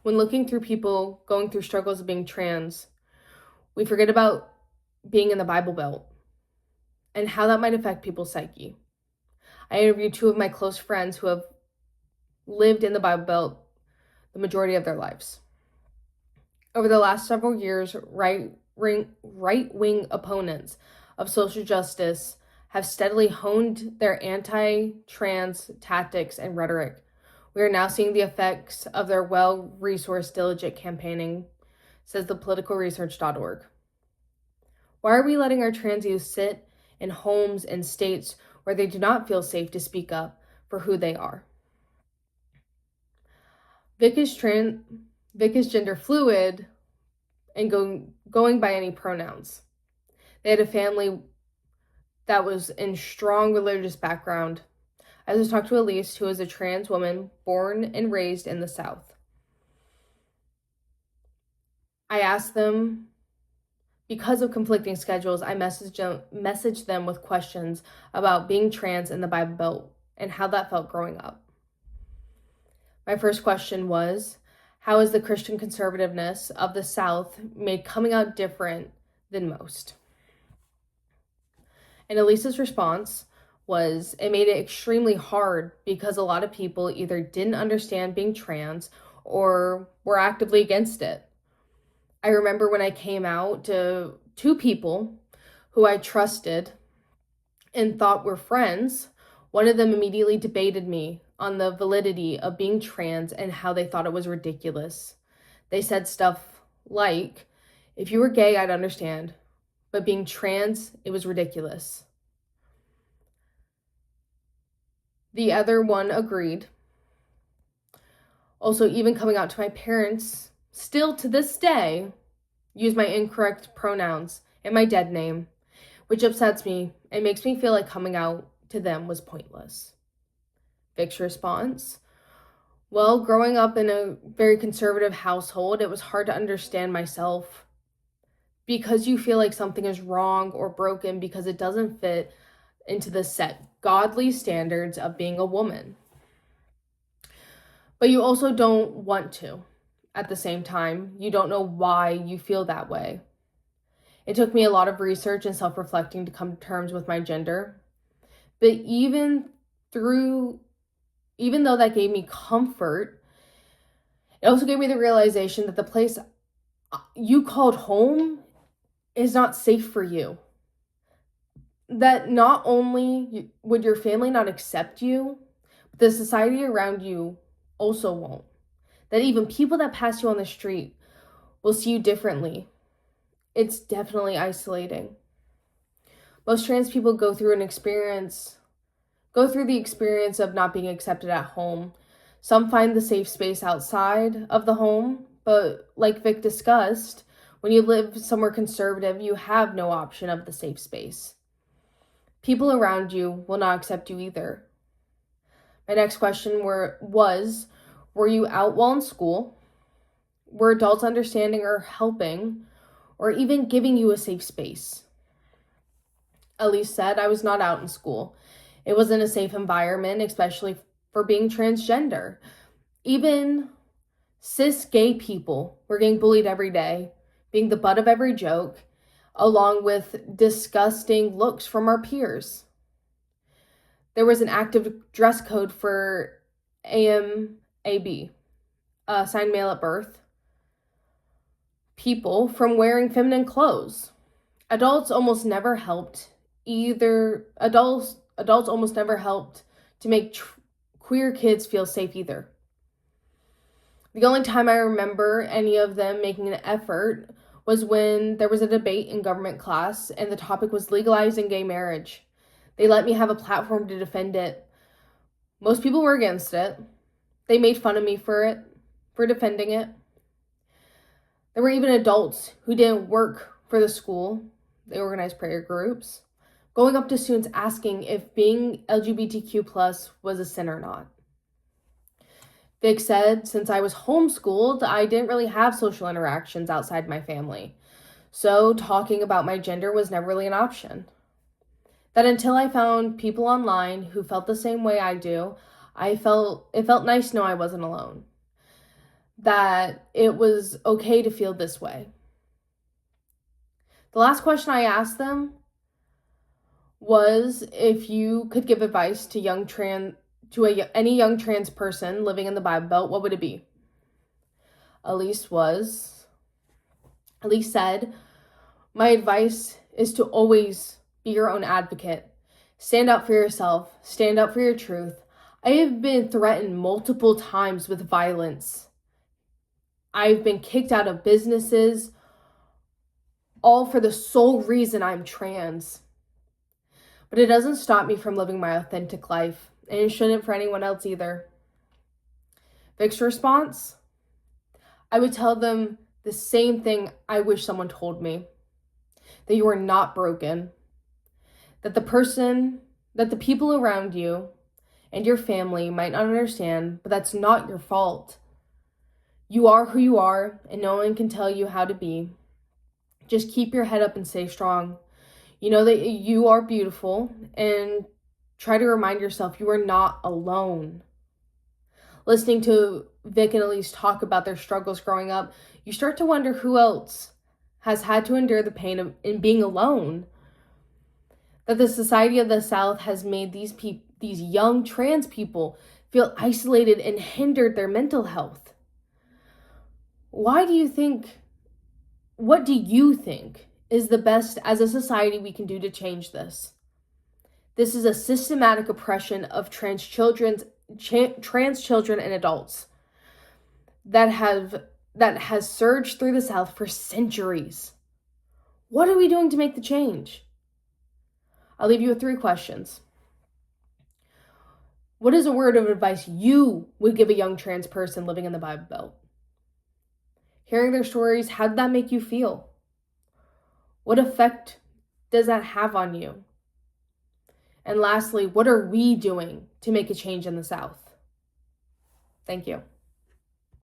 When looking through people going through struggles of being trans, we forget about being in the Bible Belt and how that might affect people's psyche. I interviewed two of my close friends who have lived in the Bible Belt the majority of their lives. Over the last several years, right-wing opponents of social justice have steadily honed their anti-trans tactics and rhetoric. We are now seeing the effects of their well-resourced, diligent campaigning, says thepoliticalresearch.org. Why are we letting our trans youth sit in homes and states where they do not feel safe to speak up for who they are? Vic is gender fluid and going by any pronouns. They had a family that was in strong religious background. I just talked to Elise, who is a trans woman born and raised in the South. I asked them, because of conflicting schedules, I messaged them with questions about being trans in the Bible Belt and how that felt growing up. My first question was, how is the Christian conservativeness of the South made coming out different than most? And Elisa's response was, it made it extremely hard because a lot of people either didn't understand being trans or were actively against it. I remember when I came out to two people who I trusted and thought were friends, one of them immediately debated me on the validity of being trans and how they thought it was ridiculous. They said stuff like, if you were gay, I'd understand, but being trans, it was ridiculous. The other one agreed. Also, even coming out to my parents, still to this day, use my incorrect pronouns and my dead name, which upsets me and makes me feel like coming out to them was pointless. Vic's response, well, growing up in a very conservative household, it was hard to understand myself because you feel like something is wrong or broken because it doesn't fit into the set godly standards of being a woman. But you also don't want to. At the same time, you don't know why you feel that way. It took me a lot of research and self-reflecting to come to terms with my gender. But even though that gave me comfort, it also gave me the realization that the place you called home is not safe for you. That not only would your family not accept you, but the society around you also won't. That even people that pass you on the street will see you differently. It's definitely isolating. Most trans people go through the experience of not being accepted at home. Some find the safe space outside of the home, but like Vic discussed, when you live somewhere conservative, you have no option of the safe space. People around you will not accept you either. My next question was, were you out while in school? Were adults understanding or helping, or even giving you a safe space? Elise said, I was not out in school. It wasn't a safe environment, especially for being transgender. Even cis gay people were getting bullied every day, being the butt of every joke, along with disgusting looks from our peers. There was an active dress code for AMAB, assigned male at birth, people from wearing feminine clothes. Adults almost never helped to make queer kids feel safe either. The only time I remember any of them making an effort was when there was a debate in government class and the topic was legalizing gay marriage. They let me have a platform to defend it. Most people were against it. They made fun of me for defending it. There were even adults who didn't work for the school. They organized prayer groups, going up to students asking if being LGBTQ+ was a sin or not. Vic said, since I was homeschooled, I didn't really have social interactions outside my family. So talking about my gender was never really an option. That until I found people online who felt the same way I do, it felt nice to know I wasn't alone. that it was okay to feel this way. The last question I asked them was if you could give advice to any young trans person living in the Bible Belt, what would it be? Elise said, my advice is to always be your own advocate. Stand up for yourself. Stand up for your truth. I have been threatened multiple times with violence. I've been kicked out of businesses, all for the sole reason I'm trans. But it doesn't stop me from living my authentic life, and it shouldn't for anyone else either. Vic's response? I would tell them the same thing I wish someone told me. That you are not broken. That the people around you and your family might not understand, but that's not your fault. You are who you are, and no one can tell you how to be. Just keep your head up and stay strong. You know that you are beautiful, and try to remind yourself you are not alone. Listening to Vic and Elise talk about their struggles growing up, you start to wonder who else has had to endure the pain in being alone. That the society of the South has made these young trans people feel isolated and hindered their mental health. What do you think is the best as a society we can do to change this? This is a systematic oppression of trans children and adults that has surged through the South for centuries. What are we doing to make the change? I'll leave you with 3 questions. What is a word of advice you would give a young trans person living in the Bible Belt? Hearing their stories, how did that make you feel? What effect does that have on you? And lastly, what are we doing to make a change in the South? Thank you.